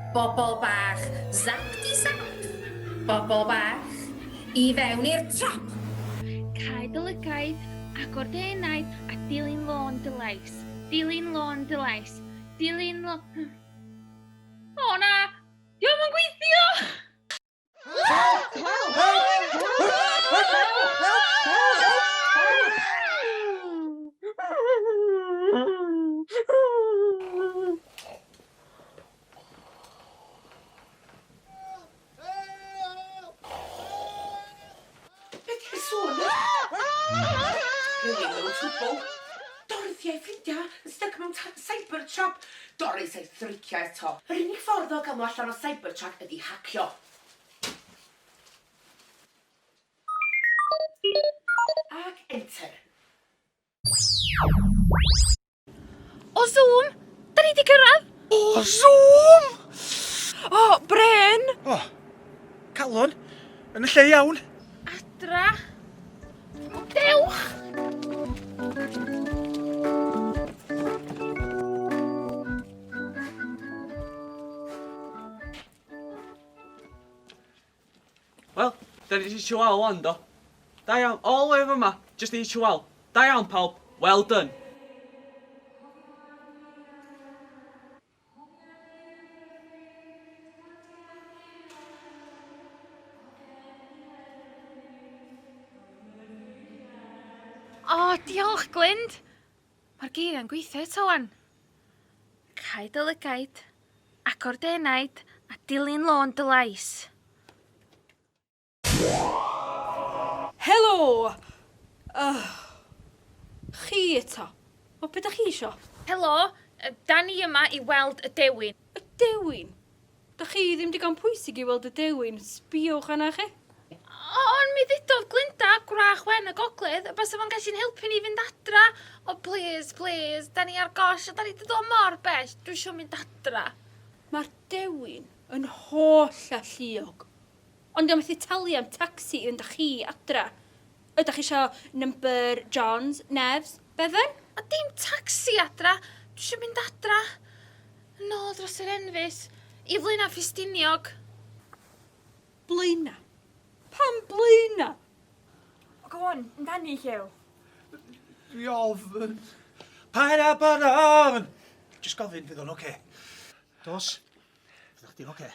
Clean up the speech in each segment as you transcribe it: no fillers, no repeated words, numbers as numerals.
Bobl bach, zap-di-zap. Bobl bach, I fewn i'r top. Caed y lygaid, agor denaid a dilyn lôn dy lais. Dilyn lôn dy lais. Dilyn lôn... O na! Diolch yn gweithio! Rwy'n mewn trwbl. Dorothy a'i ffrindiau yn styc mewn Cybertruck. Doris a'i thricio eto. Yr unig ffordd o gael nhw allan o Cybertruck ydi hacio. Ag enter. O Zoom! Da ni di cyrraedd! O, Zoom! O, Bren! O, calon, yn y lle iawn. Adra! Dewch! Wel, da ni di chihuahua wan, do. Da iawn, all the way over yma, just ni chihuahua. Da iawn, pawb. Well done. O, diolch, Glynd. Mae'r geiriau'n gweithio eto wan. Caed y lygaid, agor denaid a dilyn lôn dy lais. Helo! Chi eto? O, beth ydych chi isio? Helo, da ni yma I weld y dewin. Y dewin? Da chi ddim digon pwysig I weld y dewin. Sbiwch arna chi. Ond mi ddudodd Glinda gwrach wen y gogledd, bys yma'n gallu'n helpu ni fynd adra. O, please, da ni ar gosh, a da ni dod mor bell, dwi eisiau mynd adra. Mae'r dewin yn holl a lliog. Ond am methu talu am taxi i fynd â chi adra. Ydych chi isio number Johns, Nefs, Bevan? A dim taxi adra, dwi eisiau mynd adra. Nôl dros yr enfys, I Flaena Ffestiniog. Blaena? Pam Blaena? Go on, amdani Llew. Dwi ofyn. Pa'n a pan ofyn. Just gofyn, fydd o'n oce. Dos, fydd chdi'n oce.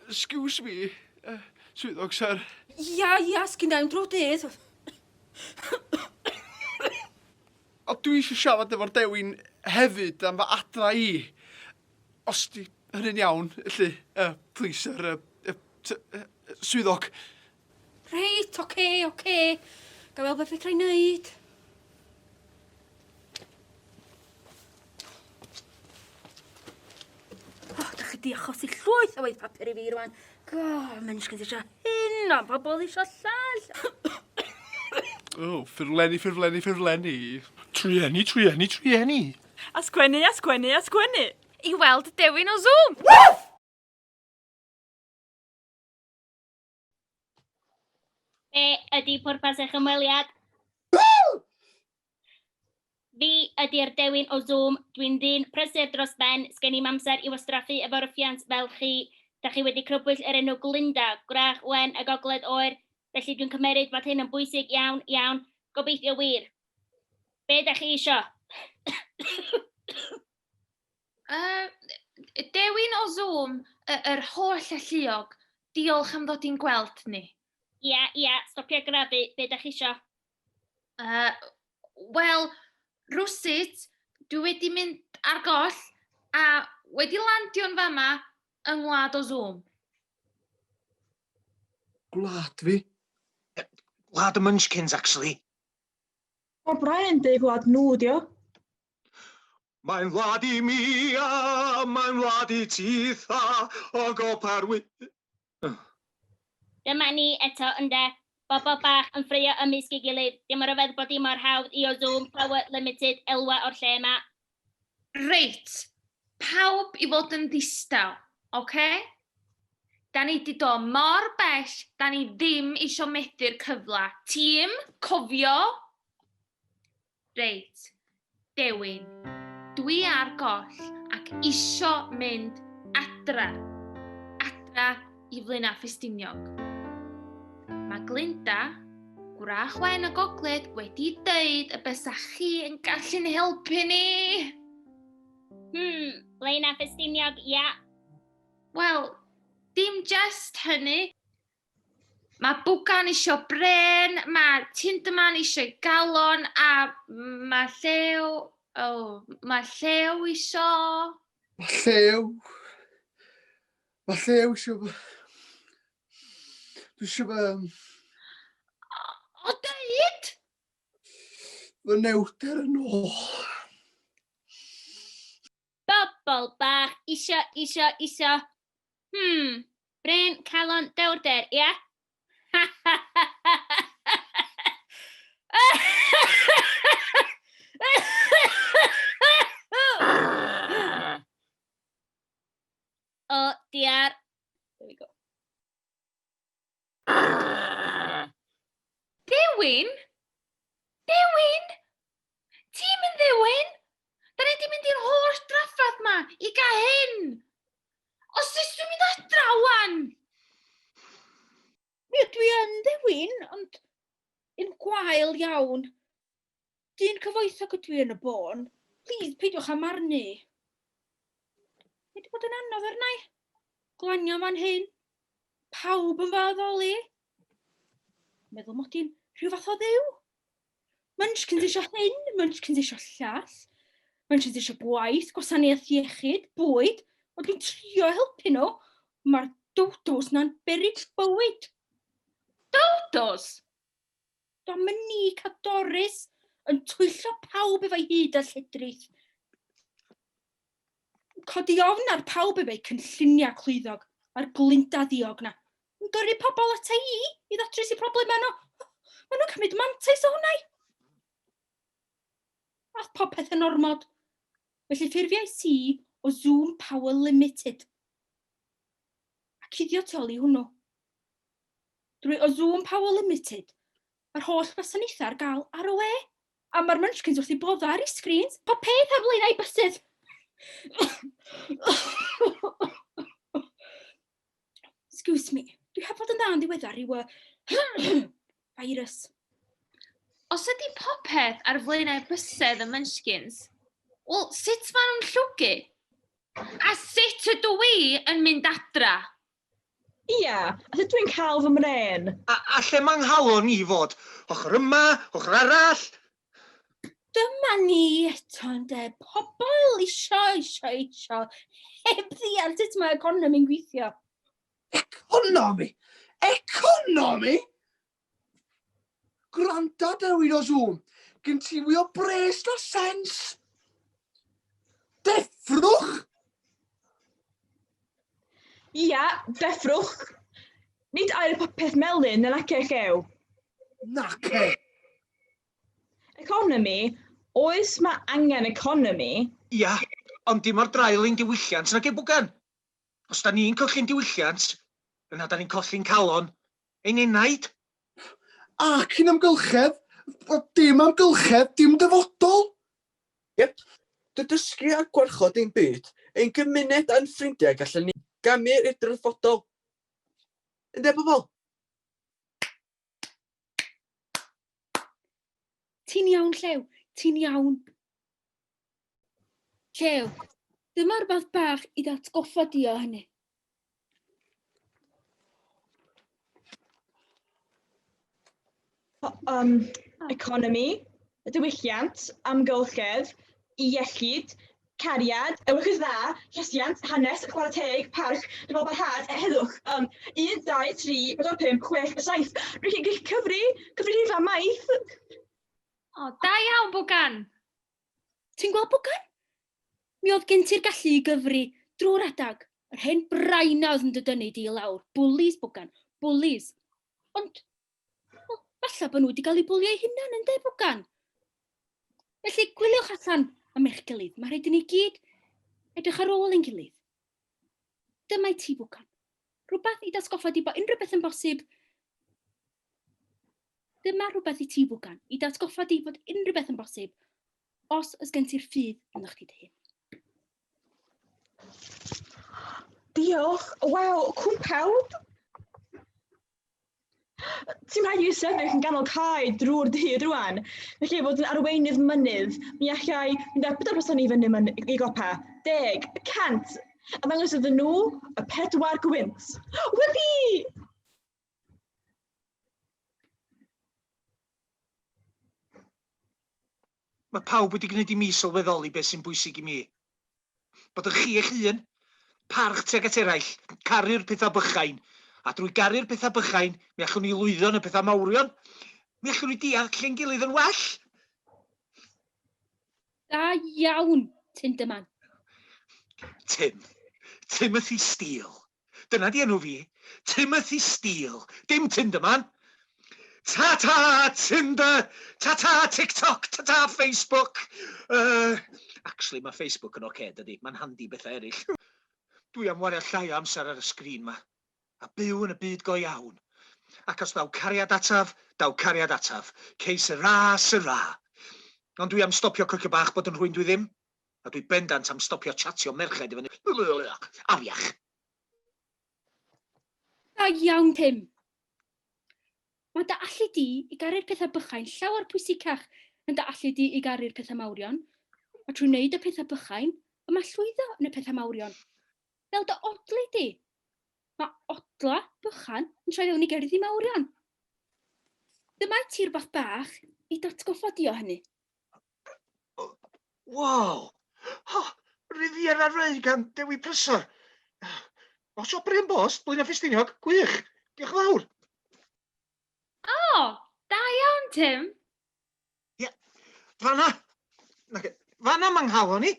Excuse me, swyddog, sir. Ia, sgyn da'n drodydd. O, dwi eisiau siarad efo'r dewin hefyd am fy adra I. Os di hynny'n iawn, felly, please, sir, swyddog. Reit, oce. Gael beth fedra I wneud. O, da chi di achosi llwyth o waith papur I fi rwan. Mae'n ysgyd eisiau hyn, a pobl eisiau llall. O, ffurflenni. Trieni. A sgwennu. I weld y dewin o Zoom. Be ydy pwrpas eich ymweliad? Fi ydy'r dewin o Zoom. Dwi'n ddyn prysur dros ben. Sgen I'm amser I wastraffu efo rwffiant fel chi. Da chi wedi crybwyll yr enw Glinda, gwrach, wen a gogledd oer. Felly dwi'n cymeryd bod hyn yn bwysig iawn. Gobeithio wir. Be da chi isio? Dewin o Zoom, yr holl a lluog. Diolch am ddod i'n gweld ni. Ia, stopio grafu. Be da chi isio? Wel, rwsut, dwi wedi mynd ar goll, a wedi landio'n fama yng ngwlad o Zoom? Gwlad fi. Gwlad y Munchkins, actually. O Brian dweud gwlad nhw, dio. Mae'n wlad i mi a mae'n wlad i titha o gopar wy... Dyma ni eto ynde. Bobl bach yn ffrio ymysg ei gilydd. Dim yn rhyfedd bod dim o'r hawdd i o Zoom Power Limited elwa o'r lle yma. Reit, pawb i fod yn ddistaw, oce? Da ni di do mor bell, da ni ddim isio medru'r cyfla. Tîm, cofio. Reit, Dewin, dwi ar goll ac isio mynd adra. Adra i Flaenau Ffestiniog. Mae Glinda, gwrach wen y gogledd, wedi dweud y bysach chi yn gallu'n helpu ni. Flaenau Ffestiniog, ia. Wel, dim just hynny. Mae Bwgan isio bren, mae Tinderman isio galon, a mae Llew... mae Llew isio... Mae Llew... Mae Llew isio... Dwi isio fy... O deud? Fy newder yn ôl. Bobl bach, isio. Bren, calon, dewrder, ia? O, diar. There we go. Dewin? Dewin? Ti'n mynd Dewin? Da ni di mynd i'r holl draffath ma i gael hyn. Os ys dwi'n mynd adra wan? Dwi yn Dewin, ond yn gwael iawn. Dyn cyfoethog ydw i yn y bôn. Please, peidiwch am arni. Wedi bod yn anodd arna i. Glanio fan hyn. Pawb yn faddoli. Meddwl mod i'n rhyw fath o ddew. Munchkins isio hyn, Munchkins isio llall. Munchkins isio gwaith, gwasanaeth iechyd, bwyd. O dwi'n trio helpu nhw. Mae'r dodos na'n beryg bywyd. Dodos? Dominic a Doris yn twyllo pawb efo'i hyd a lledrith. Codi ofn ar pawb efo'i cynlluniau clwyddog a'r Glinda ddiog na. Yn gyrru pobl ata i ddatrys i problemau nhw. Maen nhw'n cymryd mantais o hwnna. Ath popeth yn ormod. Felly ffurfiais i o Zoom Power Limited. A cuddio tu ôl i hwnnw. Drwy o Zoom Power Limited, mae'r holl gwasanaethau ar gael ar y we. A mae'r Munchkins wrth i bodda ar ei screens. Pa peth ar Flaenau Bysydd. Excuse me, dwi heb fod yn dda yn ddiweddar i'w virus. Os ydy popeth ar Flaenau Bysedd y Munchkins, wel, sut maen nhw'n llwgu? A sut ydw i yn mynd adra? Ia, a dwi'n cael fy mren. A lle mae'n nghalon i fod? Ochr yma, ochr arall? Dyma ni eto ynde, pobl isio. Heb ddiant sut mae economi'n gweithio. Economi? Economi? Granda Dewin o Zoom. Gen ti wy o bres na sens. Deffrwch! Ia, deffrwch. Nid air popeth melyn yn ac eich ew. Nace. Economi, oes mae angen economi. Ia, ond dim o'r drailyn diwylliant nag e Bwgan. Os da ni'n colli'n diwylliant, yna da ni'n colli'n calon, ein enaid. Ac yn amgylchedd, dim amgylchedd, dim dyfodol. Yep, dy dysgu a gwarchod ein byd, ein gymuned a'n ffrindiau gallen ni gamu'r i'r dyfodol. Ynde, pobl? Ti'n iawn, Llew, ti'n iawn. Llew, dyma rhywbeth bach i ddatgoffa di o hynny. Economi, y diwylliant, amgylchedd, iechyd, cariad, ewychus dda, llesiant, hanes, chwarae teg, parch, dyfal barhad, heddwch. 1, 2, 3, 4, 5, 6, 7. Rwy'n cyfri rhifa maith. O, da iawn, Bwgan. Ti'n gweld Bwgan? Mi oedd gen ti'r gallu i gyfri drwy'r adag. Yr hen braina oedd yn dydynnu di i lawr. Bwlis, Bwgan, bwlis. Ond, wel, falle bod nhw wedi cael eu bwlio eu hunan yn de, Bwgan. Felly, gwyliwch allan am eich gilydd. Mae rhaid i ni gyd edrych ar ôl ein gilydd. Dyma i ti, Bwgan. Rhywbeth i dasgoffa di bod unrhyw beth yn bosib. Dyma rhywbeth i ti, Bwgan, i datgoffa di bod unrhyw beth yn bosib, os ys gen ti'r ffydd ynddo chdi dy hun. Diolch. Waw, cwn pawb. Ti'n rhaid i'w sefyll yn ganol cae drwy'r dydd rwan. Felly bod yn arweinydd mynydd, mi allai mynd ar 4% i fyny i gopa. 10, 100. A ddangos iddyn nhw y 4 gwynt. Wipi! Mae pawb wedi gwneud i mi sylweddoli beth sy'n bwysig i mi. Bod yn chi eich hun, parch tuag at eraill, caru'r pethau bychain, a drwy garu'r pethau bychain, mi allwn ni lwyddo yn y pethau mawrion, mi allwn ni deall lle'n gilydd yn well. Da iawn, Tinderman. Timothy Steele. Dyna di enw fi. Timothy Steele. Dim Tinderman. Ta-ta, Tinder, ta-ta, TikTok, ta-ta, Facebook. Actually, mae Facebook yn oce, dydi. Mae'n handi bethau eraill. Dwi am wario llai o amser ar y sgrin ma. A byw yn y byd go iawn. Ac os daw cariad ataf, daw cariad ataf. Cei syra, syra. Ond dwi am stopio cwcio bach bod yn rhywun dwi ddim. A dwi bendant am stopio chatio merched i fyny. Afiach. Da iawn, Tim. Mae dy allu di i garu'r pethau bychain llawer pwysicach yn dy allu di i garu'r pethau mawrion. A trwy wneud y pethau bychain, mae llwyddo yn y pethau mawrion. Fel dy odli di. Mae odla bychan yn troi fewn i gerddi mawrion. Dyma ti'r bath bach i datgoffa di o hynny. Wow! Riviera Ray gan Dewi Prysor. Os o Brian Bost, Blaena Ffestiniog, gwych. Diolch yn fawr. O, da iawn, Tim. Fanna. Fanna manghalon ni.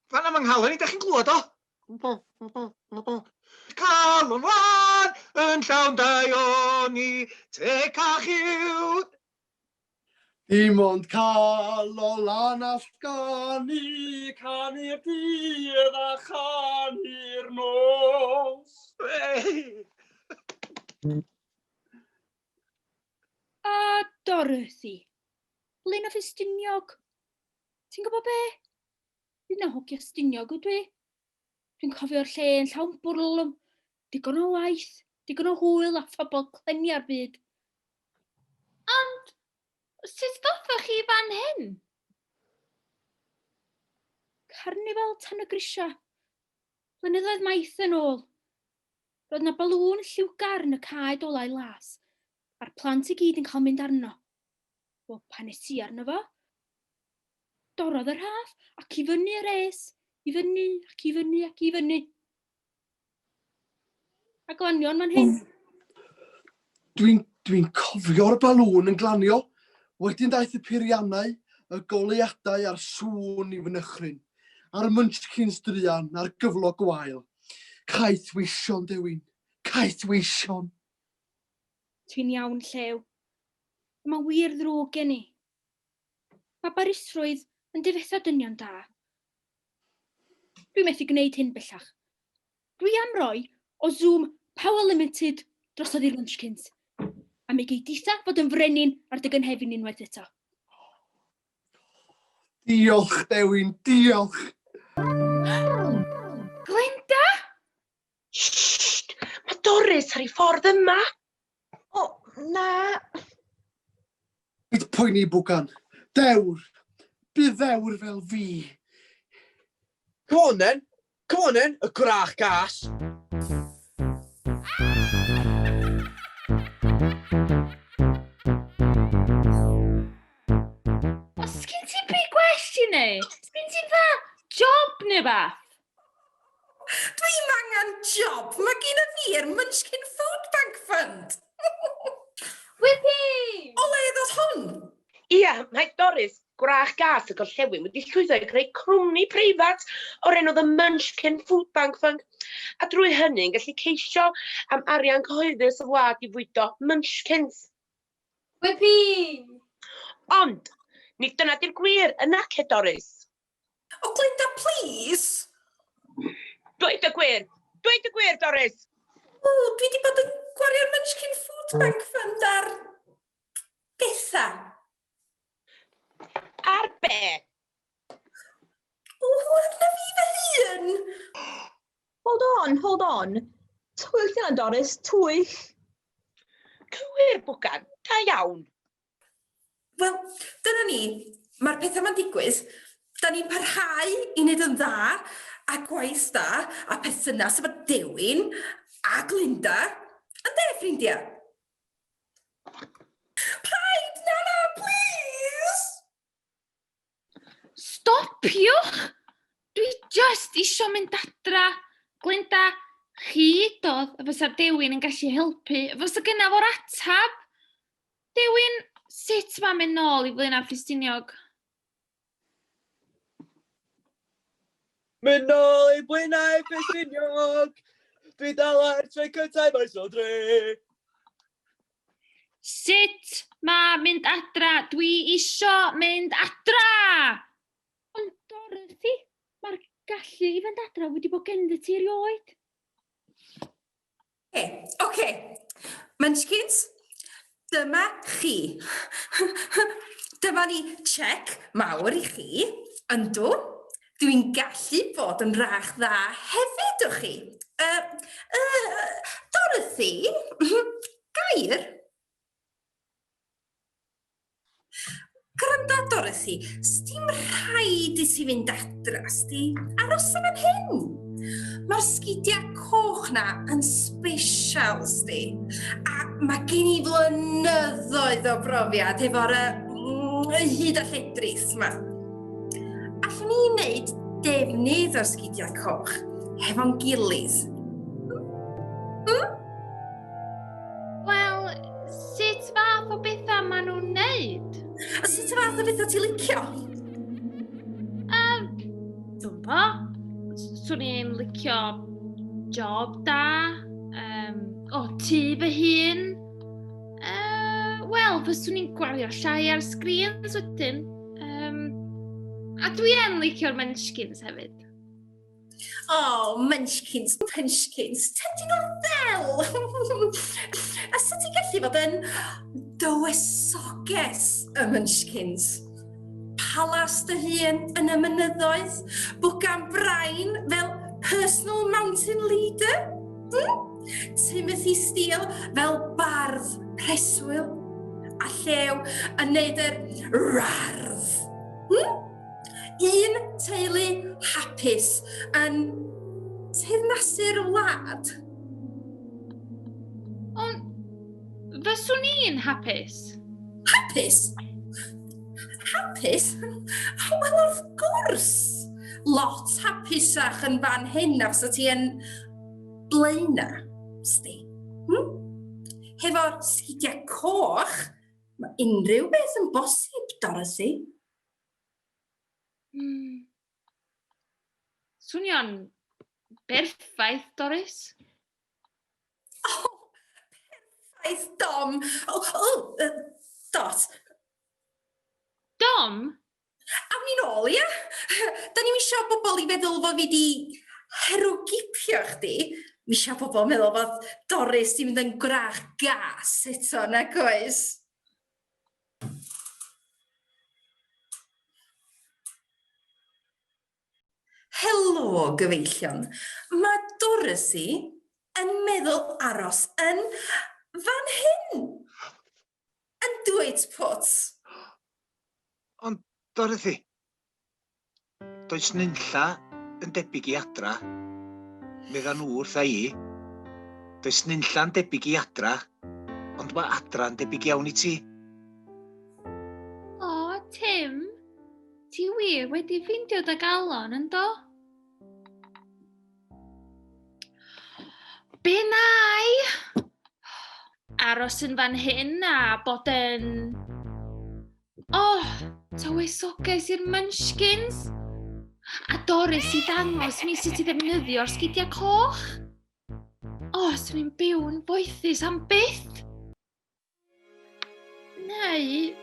Fanna manghalon ni, da chi'n glwad o? Calon wan yn llawn daion ni, te cach yw. Dim ond cael o lan allgani, canu'r dydd a chanu'r nos. A Dorothy. Blaena Ffestiniog. Ti'n gwybod be? Dwi'n na hogia stiniog ydw i. Dwi'n cofio'r lle yn llawn bwrl, digon o waith, digon o hwyl a phobl clenia'r byd. Ond, sut ddothoch chi fan hyn? Carnifal Tan y Grisia. Blynyddoedd maith yn ôl. Roedd na balŵn lliwgar yn y cae dolau las. A'r plant i gyd yn cael mynd arno. Wel, pan es i arno fo, dorodd yr haf ac i fyny y res. I fyny ac i fyny ac i fyny. A glanion man hyn. Dwi'n cofio'r balŵn yn glanio. Wedyn daeth y peiriannau, y goleuadau a'r sŵn i fynychryn. A'r munchkins druan, a'r gyflog gwael. Caeth wision, Dewin. Caeth wision. Ti'n iawn, Llew. Mae wir ddrwg gen i. Mae barisrwydd yn difetha dynion da. Dwi'n methu gwneud hyn bellach. Dwi am roi o Zoom Power Limited drosodd i'r munchkins. A mi gei ditha fod yn frenin ar dy gynhefin unwaith eto. Diolch, Dewin, diolch. Glinda? Shhh! Mae Doris ar ei ffordd yma. O, na. Bydd poeni Bwgan. Dewr. Bydd ddewr fel fi. Come on then, y gwrach gas. Os gen ti big gwestiwn neu? Sgyn ti'n dda fath. Dwi'n angen job. Mae gen i fi'r Munchkin Food Bank Fund. Wipi! O le ddod hwn? Ia, mae Doris, gwrach gas y gorllewin wedi llwyddo i greu cwmni preifat o'r enw The Munchkin Food Bank Fund. A drwy hynny'n gallu ceisio am arian cyhoeddus y wlad i fwydo Munchkins. Wipi! Ond, nid dyna di'r gwir yna, Doris. O, Glinda, please. Dweud y gwir, Doris. O, dwi wedi bod yn gwario'r Munchkin Food Bank Fund ar bethau. Ar be? O, arna fi fy hun. Hold on. Twyll yna, Doris, twyll. Cywir, bwgan, da iawn. Wel, dyna ni. Mae'r pethau ma'n digwydd. Da ni'n parhau i wneud yn dda, a gwaith da, a perthynas efo Dewin, a Glinda. Ynde, ffrindiau? Paid, na, please! Stopiwch! Dwi just isio mynd adra. Glinda, chi doedd y fysa'r Dewin yn gallu helpu. Fysa gyna fo'r atab. Dewin, sut mae'n mynd nôl i Blaenau Ffestiniog? Mynd nôl i Blaenau Ffestiniog. Dwi dal ar troi cyntaf maes o dre. Sut mae'n mynd adra? Dwi isio mynd adra! Ond Dorothy, mae'r gallu i fynd adra wedi bod ganddo ti erioed. Oce. Munchkins, dyma chi. Dyma ni check mawr i chi. Yndw, dwi'n gallu bod yn rach dda hefyd o chi. Dorothy, gair? Gwranda, Dorothy, s'dim rhaid i ti fynd adra, s'di aros am yn hyn. Mae'r sgidiau coch na yn special, s'di. A mae gen i flynyddoedd o brofiad efo'r hyd a lledrith yma. Allwn ni wneud defnydd o'r sgidiau coch hefo'n gilydd. Wel, sut fath o bethau maen nhw'n neud? Sut y fath o bethau ti licio? Dwi'n bo. Swn i'n licio job da, tŷ fy hun. Wel, fyswn i'n gwario llai ar sgrins wedyn. A dwi yn licio'r Munchkins hefyd. Munchkins, tydyn nhw'n ddel. A sut ti'n gallu fod yn dywesoges y Munchkins? Palas dy hun yn y mynyddoedd, bwgan brain fel personal mountain leader. Timothy Steele fel bardd preswyl, a llew yn neud yr rardd. Un teulu hapus yn teyrnasu'r wlad. Ond fyswn i'n hapus? Hapus? Hapus? Wel, wrth gwrs. Lot hapusach yn fan hyn na fysa ti yn Blaenau, sdi. Hefo'r sgidiau coch, mae unrhyw beth yn bosib, Dorothy. Swnio'n berffaith, Doris. Perffaith, Dom. Dot. Dom? Awn ni nôl, ia? Da ni'n isio bobl i feddwl fod fi di herwgipio chdi. Mi isio bobl meddwl fod Doris di mynd yn gwrach gas eto, nag oes? Helo, gyfeillion. Mae Dorothy yn meddwl aros yn fan hyn. Yn dweud pot. Ond, Dorothy, does nunlla yn debyg i adra. Medda nhw wrtha i. Does nunlla'n debyg i adra, ond mae adra yn debyg iawn i ti. O, Tim, ti wir wedi ffeindio dy galon, yndo? Be nai? Aros yn fan hyn a bod yn... tywysoges i'r Munchkins. A Doris i ddangos mi sut i ddefnyddio'r sgidiau coch. Swn i'n byw yn boethus am byth. Neu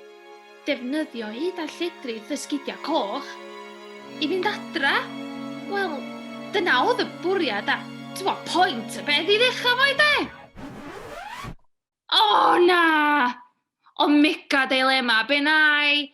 defnyddio hyd a lledrith y sgidiau coch i fynd adra. Wel, dyna oedd y bwriad a tywa pwynt y beth i ddechrau fo'i de. Na! O mega dilema, be nai?